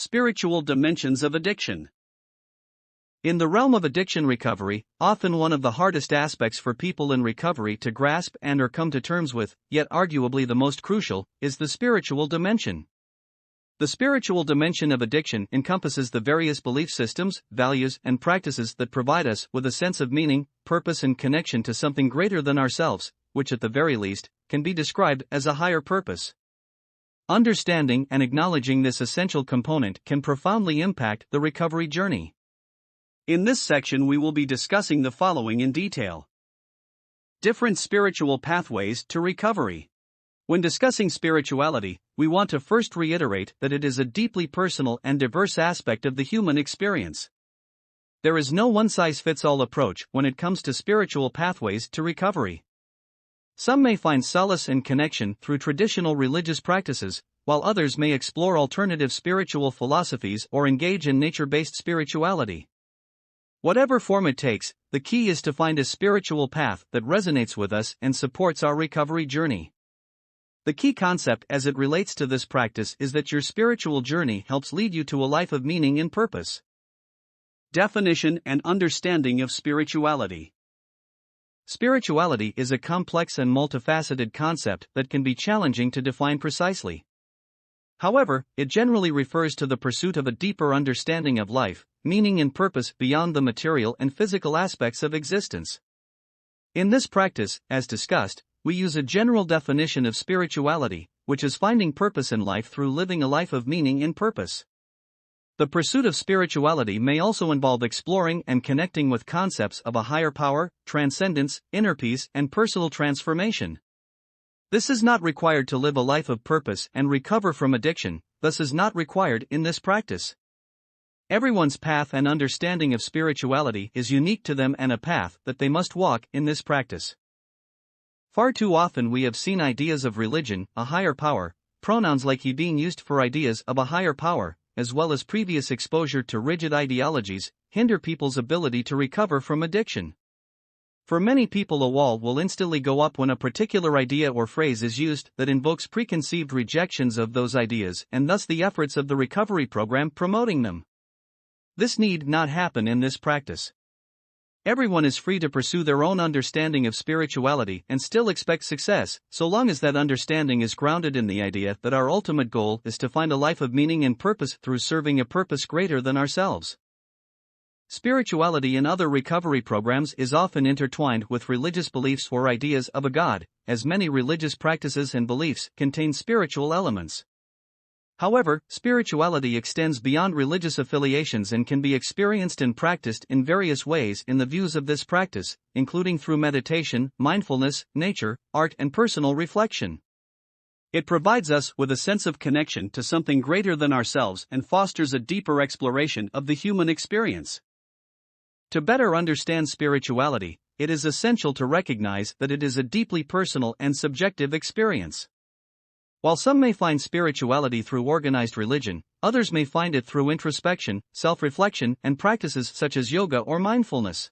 Spiritual dimensions of addiction. In the realm of addiction recovery, often one of the hardest aspects for people in recovery to grasp and/or come to terms with, yet arguably the most crucial, is the spiritual dimension. The spiritual dimension of addiction encompasses the various belief systems, values, and practices that provide us with a sense of meaning, purpose, and connection to something greater than ourselves, which at the very least, can be described as a higher purpose. Understanding and acknowledging this essential component can profoundly impact the recovery journey. In this section, we will be discussing the following in detail. Different spiritual pathways to recovery. When discussing spirituality, we want to first reiterate that it is a deeply personal and diverse aspect of the human experience. There is no one-size-fits-all approach when it comes to spiritual pathways to recovery. Some may find solace and connection through traditional religious practices, while others may explore alternative spiritual philosophies or engage in nature-based spirituality. Whatever form it takes, the key is to find a spiritual path that resonates with us and supports our recovery journey. The key concept as it relates to this practice is that your spiritual journey helps lead you to a life of meaning and purpose. Definition and understanding of spirituality. Spirituality is a complex and multifaceted concept that can be challenging to define precisely. However, it generally refers to the pursuit of a deeper understanding of life, meaning and purpose beyond the material and physical aspects of existence. In this practice, as discussed, we use a general definition of spirituality, which is finding purpose in life through living a life of meaning and purpose. The pursuit of spirituality may also involve exploring and connecting with concepts of a higher power, transcendence, inner peace, and personal transformation. This is not required to live a life of purpose and recover from addiction, thus is not required in this practice. Everyone's path and understanding of spirituality is unique to them and a path that they must walk in this practice. Far too often we have seen ideas of religion, a higher power, pronouns like he being used for ideas of a higher power, as well as previous exposure to rigid ideologies, hinder people's ability to recover from addiction. For many people, a wall will instantly go up when a particular idea or phrase is used that invokes preconceived rejections of those ideas and thus the efforts of the recovery program promoting them. This need not happen in this practice. Everyone is free to pursue their own understanding of spirituality and still expect success, so long as that understanding is grounded in the idea that our ultimate goal is to find a life of meaning and purpose through serving a purpose greater than ourselves. Spirituality in other recovery programs is often intertwined with religious beliefs or ideas of a God, as many religious practices and beliefs contain spiritual elements. However, spirituality extends beyond religious affiliations and can be experienced and practiced in various ways in the views of this practice, including through meditation, mindfulness, nature, art, and personal reflection. It provides us with a sense of connection to something greater than ourselves and fosters a deeper exploration of the human experience. To better understand spirituality, it is essential to recognize that it is a deeply personal and subjective experience. While some may find spirituality through organized religion, others may find it through introspection, self-reflection, and practices such as yoga or mindfulness.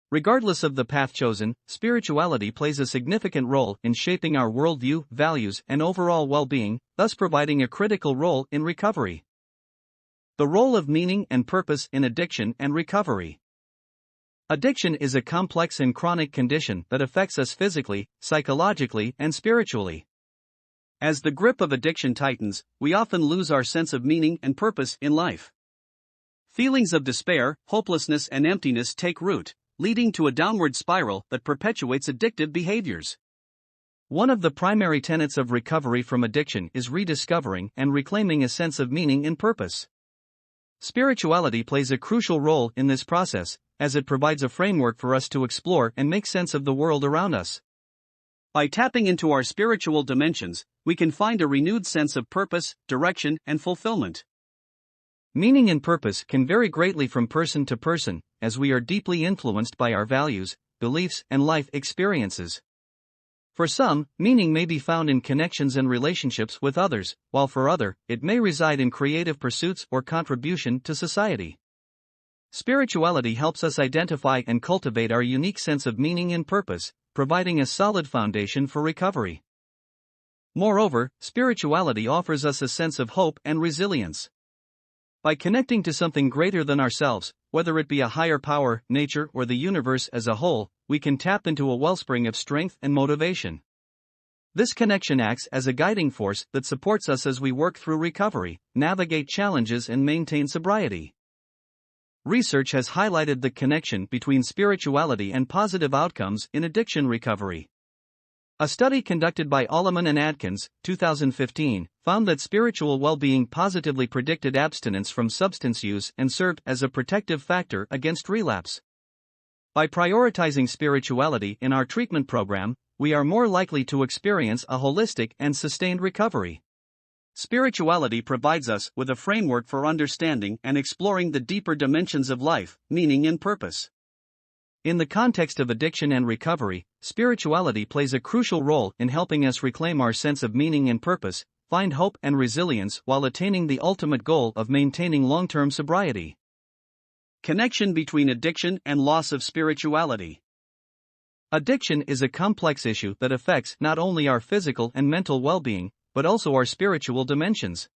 Regardless of the path chosen, spirituality plays a significant role in shaping our worldview, values, and overall well-being, thus providing a critical role in recovery. The role of meaning and purpose in addiction and recovery. Addiction is a complex and chronic condition that affects us physically, psychologically, and spiritually. As the grip of addiction tightens, we often lose our sense of meaning and purpose in life. Feelings of despair, hopelessness, and emptiness take root, leading to a downward spiral that perpetuates addictive behaviors. One of the primary tenets of recovery from addiction is rediscovering and reclaiming a sense of meaning and purpose. Spirituality plays a crucial role in this process, as it provides a framework for us to explore and make sense of the world around us. By tapping into our spiritual dimensions, we can find a renewed sense of purpose, direction, and fulfillment. Meaning and purpose can vary greatly from person to person, as we are deeply influenced by our values, beliefs, and life experiences. For some, meaning may be found in connections and relationships with others, while for others, it may reside in creative pursuits or contribution to society. Spirituality helps us identify and cultivate our unique sense of meaning and purpose, providing a solid foundation for recovery. Moreover, spirituality offers us a sense of hope and resilience. By connecting to something greater than ourselves, whether it be a higher power, nature, or the universe as a whole, we can tap into a wellspring of strength and motivation. This connection acts as a guiding force that supports us as we work through recovery, navigate challenges, and maintain sobriety. Research has highlighted the connection between spirituality and positive outcomes in addiction recovery. A study conducted by Alleman and Adkins, 2015, found that spiritual well-being positively predicted abstinence from substance use and served as a protective factor against relapse. By prioritizing spirituality in our treatment program, we are more likely to experience a holistic and sustained recovery. Spirituality provides us with a framework for understanding and exploring the deeper dimensions of life, meaning, and purpose. In the context of addiction and recovery, spirituality plays a crucial role in helping us reclaim our sense of meaning and purpose, find hope and resilience while attaining the ultimate goal of maintaining long-term sobriety. Connection between addiction and loss of spirituality. Addiction is a complex issue that affects not only our physical and mental well-being, but also our spiritual dimensions.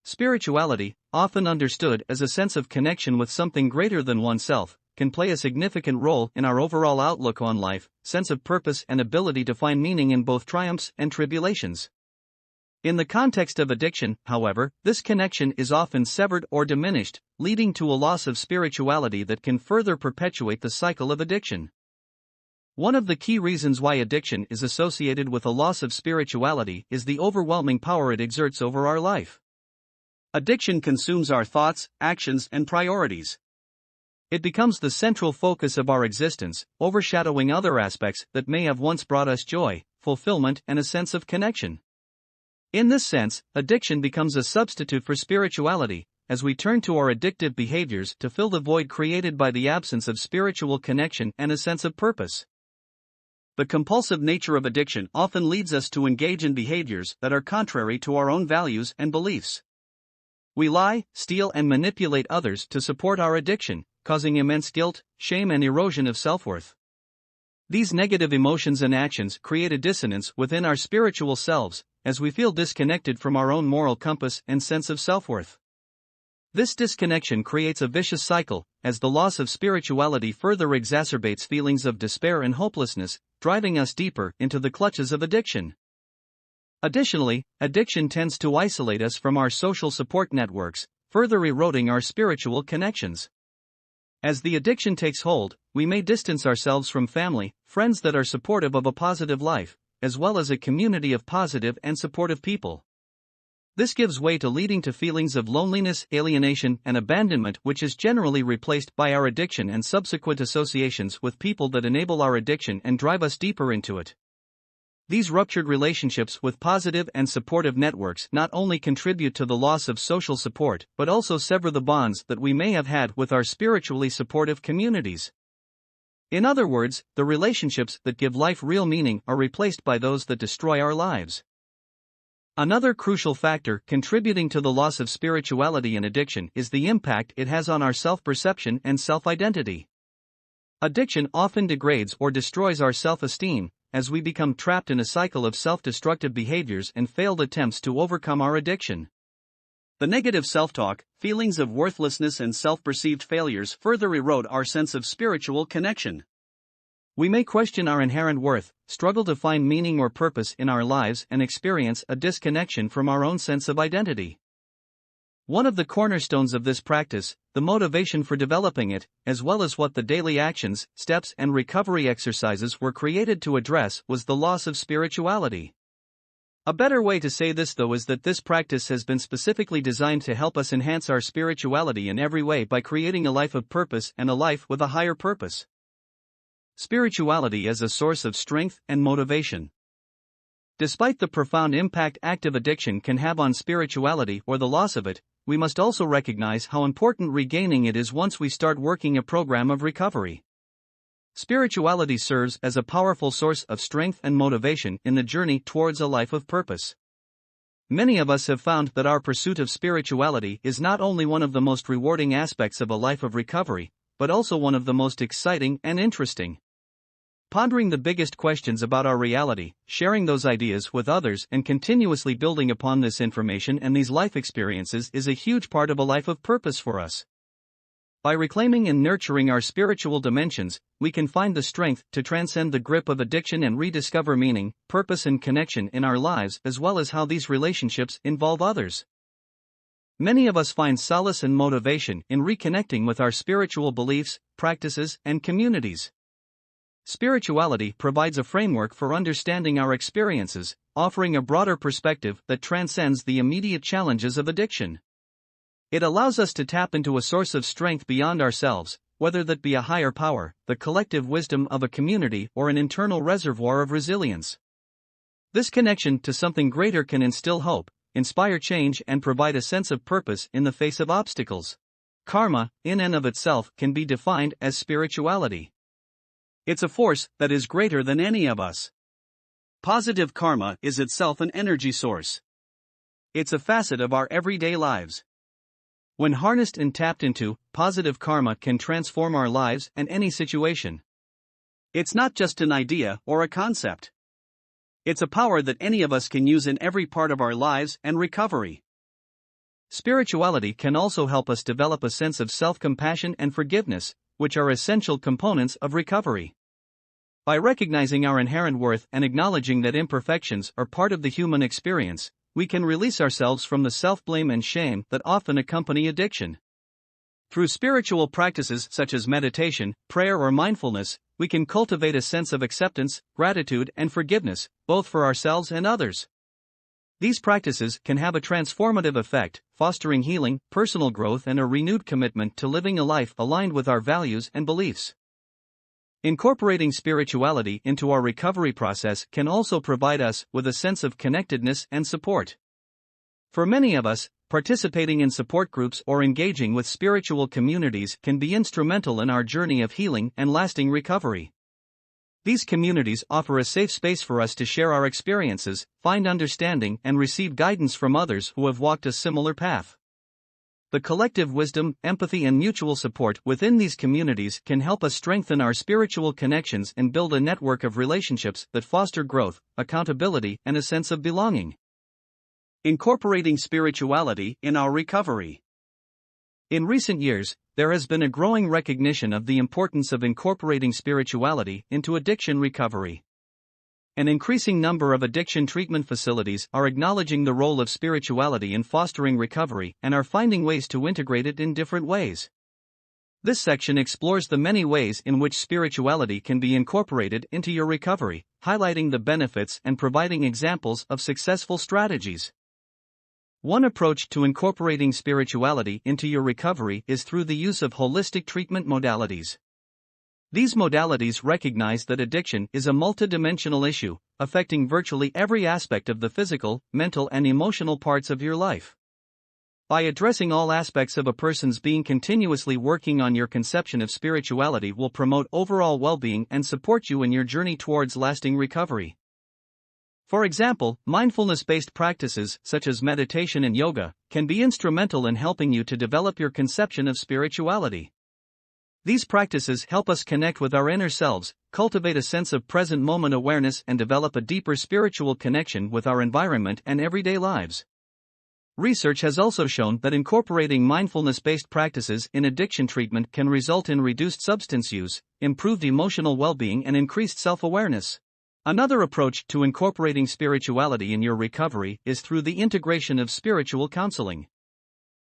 Spirituality, often understood as a sense of connection with something greater than oneself, can play a significant role in our overall outlook on life, sense of purpose, and ability to find meaning in both triumphs and tribulations. In the context of addiction, however, this connection is often severed or diminished, leading to a loss of spirituality that can further perpetuate the cycle of addiction. One of the key reasons why addiction is associated with a loss of spirituality is the overwhelming power it exerts over our life. Addiction consumes our thoughts, actions, and priorities. It becomes the central focus of our existence, overshadowing other aspects that may have once brought us joy, fulfillment, and a sense of connection. In this sense, addiction becomes a substitute for spirituality, as we turn to our addictive behaviors to fill the void created by the absence of spiritual connection and a sense of purpose. The compulsive nature of addiction often leads us to engage in behaviors that are contrary to our own values and beliefs. We lie, steal, and manipulate others to support our addiction, causing immense guilt, shame, and erosion of self-worth. These negative emotions and actions create a dissonance within our spiritual selves, as we feel disconnected from our own moral compass and sense of self-worth. This disconnection creates a vicious cycle, as the loss of spirituality further exacerbates feelings of despair and hopelessness, driving us deeper into the clutches of addiction. Additionally, addiction tends to isolate us from our social support networks, further eroding our spiritual connections. As the addiction takes hold, we may distance ourselves from family, friends that are supportive of a positive life, as well as a community of positive and supportive people. This gives way to leading to feelings of loneliness, alienation, and abandonment, which is generally replaced by our addiction and subsequent associations with people that enable our addiction and drive us deeper into it. These ruptured relationships with positive and supportive networks not only contribute to the loss of social support, but also sever the bonds that we may have had with our spiritually supportive communities. In other words, the relationships that give life real meaning are replaced by those that destroy our lives. Another crucial factor contributing to the loss of spirituality and addiction is the impact it has on our self-perception and self-identity. Addiction often degrades or destroys our self-esteem, as we become trapped in a cycle of self-destructive behaviors and failed attempts to overcome our addiction. The negative self-talk, feelings of worthlessness, and self-perceived failures further erode our sense of spiritual connection. We may question our inherent worth, struggle to find meaning or purpose in our lives, and experience a disconnection from our own sense of identity. One of the cornerstones of this practice, the motivation for developing it, as well as what the daily actions, steps, and recovery exercises were created to address, was the loss of spirituality. A better way to say this, though, is that this practice has been specifically designed to help us enhance our spirituality in every way by creating a life of purpose and a life with a higher purpose. Spirituality as a source of strength and motivation. Despite the profound impact active addiction can have on spirituality or the loss of it, we must also recognize how important regaining it is once we start working a program of recovery. Spirituality serves as a powerful source of strength and motivation in the journey towards a life of purpose. Many of us have found that our pursuit of spirituality is not only one of the most rewarding aspects of a life of recovery, but also one of the most exciting and interesting. Pondering the biggest questions about our reality, sharing those ideas with others, and continuously building upon this information and these life experiences is a huge part of a life of purpose for us. By reclaiming and nurturing our spiritual dimensions, we can find the strength to transcend the grip of addiction and rediscover meaning, purpose, and connection in our lives, as well as how these relationships involve others. Many of us find solace and motivation in reconnecting with our spiritual beliefs, practices, and communities. Spirituality provides a framework for understanding our experiences, offering a broader perspective that transcends the immediate challenges of addiction. It allows us to tap into a source of strength beyond ourselves, whether that be a higher power, the collective wisdom of a community, or an internal reservoir of resilience. This connection to something greater can instill hope, inspire change, and provide a sense of purpose in the face of obstacles. Karma, in and of itself, can be defined as spirituality. It's a force that is greater than any of us. Positive karma is itself an energy source. It's a facet of our everyday lives. When harnessed and tapped into, positive karma can transform our lives and any situation. It's not just an idea or a concept. It's a power that any of us can use in every part of our lives and recovery. Spirituality can also help us develop a sense of self-compassion and forgiveness, which are essential components of recovery. By recognizing our inherent worth and acknowledging that imperfections are part of the human experience, we can release ourselves from the self-blame and shame that often accompany addiction. Through spiritual practices such as meditation, prayer, or mindfulness, we can cultivate a sense of acceptance, gratitude, and forgiveness, both for ourselves and others. These practices can have a transformative effect, fostering healing, personal growth, and a renewed commitment to living a life aligned with our values and beliefs. Incorporating spirituality into our recovery process can also provide us with a sense of connectedness and support. For many of us, participating in support groups or engaging with spiritual communities can be instrumental in our journey of healing and lasting recovery. These communities offer a safe space for us to share our experiences, find understanding, and receive guidance from others who have walked a similar path. The collective wisdom, empathy, and mutual support within these communities can help us strengthen our spiritual connections and build a network of relationships that foster growth, accountability, and a sense of belonging. Incorporating spirituality in our recovery. In recent years, there has been a growing recognition of the importance of incorporating spirituality into addiction recovery. An increasing number of addiction treatment facilities are acknowledging the role of spirituality in fostering recovery and are finding ways to integrate it in different ways. This section explores the many ways in which spirituality can be incorporated into your recovery, highlighting the benefits and providing examples of successful strategies. One approach to incorporating spirituality into your recovery is through the use of holistic treatment modalities. These modalities recognize that addiction is a multidimensional issue, affecting virtually every aspect of the physical, mental, and emotional parts of your life. By addressing all aspects of a person's being, continuously working on your conception of spirituality will promote overall well-being and support you in your journey towards lasting recovery. For example, mindfulness-based practices such as meditation and yoga can be instrumental in helping you to develop your conception of spirituality. These practices help us connect with our inner selves, cultivate a sense of present moment awareness, and develop a deeper spiritual connection with our environment and everyday lives. Research has also shown that incorporating mindfulness-based practices in addiction treatment can result in reduced substance use, improved emotional well-being, and increased self-awareness. Another approach to incorporating spirituality in your recovery is through the integration of spiritual counseling.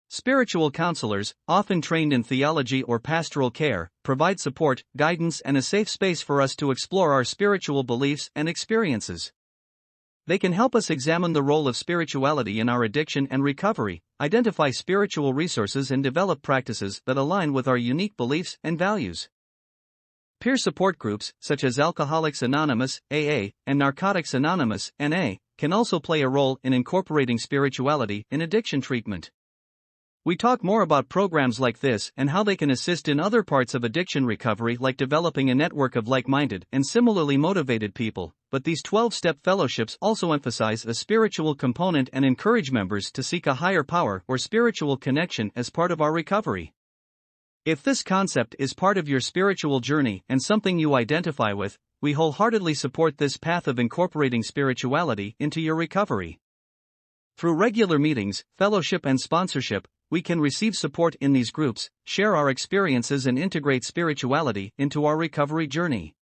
Spiritual counselors, often trained in theology or pastoral care, provide support, guidance, and a safe space for us to explore our spiritual beliefs and experiences. They can help us examine the role of spirituality in our addiction and recovery, identify spiritual resources, and develop practices that align with our unique beliefs and values. Peer support groups, such as Alcoholics Anonymous, AA, and Narcotics Anonymous, NA, can also play a role in incorporating spirituality in addiction treatment. We talk more about programs like this and how they can assist in other parts of addiction recovery, like developing a network of like-minded and similarly motivated people, but these 12-step fellowships also emphasize a spiritual component and encourage members to seek a higher power or spiritual connection as part of our recovery. If this concept is part of your spiritual journey and something you identify with, we wholeheartedly support this path of incorporating spirituality into your recovery. Through regular meetings, fellowship, and sponsorship, we can receive support in these groups, share our experiences, and integrate spirituality into our recovery journey.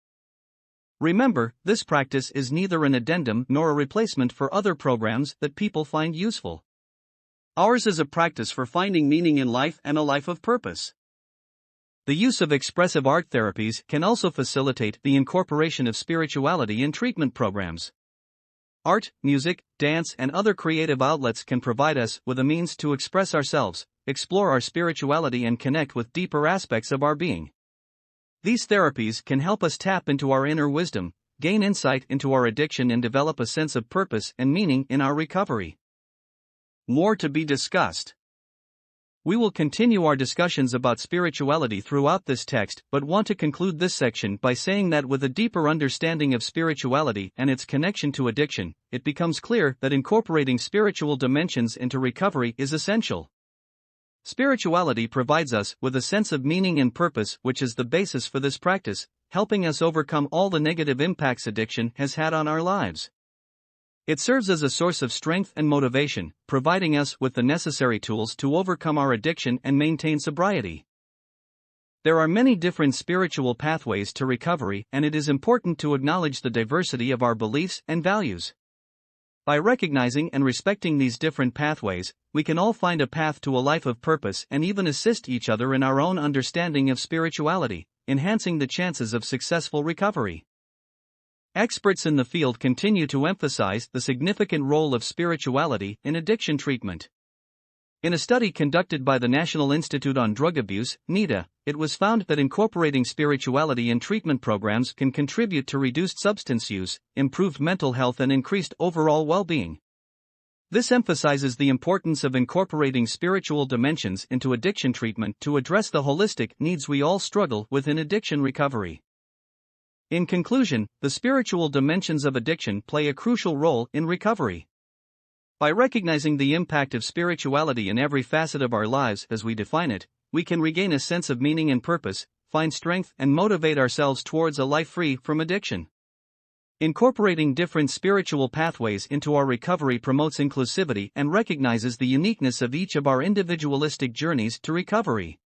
Remember, this practice is neither an addendum nor a replacement for other programs that people find useful. Ours is a practice for finding meaning in life and a life of purpose. The use of expressive art therapies can also facilitate the incorporation of spirituality in treatment programs. Art, music, dance, and other creative outlets can provide us with a means to express ourselves, explore our spirituality, and connect with deeper aspects of our being. These therapies can help us tap into our inner wisdom, gain insight into our addiction, and develop a sense of purpose and meaning in our recovery. More to be discussed. We will continue our discussions about spirituality throughout this text, but want to conclude this section by saying that with a deeper understanding of spirituality and its connection to addiction, it becomes clear that incorporating spiritual dimensions into recovery is essential. Spirituality provides us with a sense of meaning and purpose, which is the basis for this practice, helping us overcome all the negative impacts addiction has had on our lives. It serves as a source of strength and motivation, providing us with the necessary tools to overcome our addiction and maintain sobriety. There are many different spiritual pathways to recovery, and it is important to acknowledge the diversity of our beliefs and values. By recognizing and respecting these different pathways, we can all find a path to a life of purpose and even assist each other in our own understanding of spirituality, enhancing the chances of successful recovery. Experts in the field continue to emphasize the significant role of spirituality in addiction treatment. In a study conducted by the National Institute on Drug Abuse, NIDA, it was found that incorporating spirituality in treatment programs can contribute to reduced substance use, improved mental health, and increased overall well-being. This emphasizes the importance of incorporating spiritual dimensions into addiction treatment to address the holistic needs we all struggle with in addiction recovery. In conclusion, the spiritual dimensions of addiction play a crucial role in recovery. By recognizing the impact of spirituality in every facet of our lives as we define it, we can regain a sense of meaning and purpose, find strength, and motivate ourselves towards a life free from addiction. Incorporating different spiritual pathways into our recovery promotes inclusivity and recognizes the uniqueness of each of our individualistic journeys to recovery.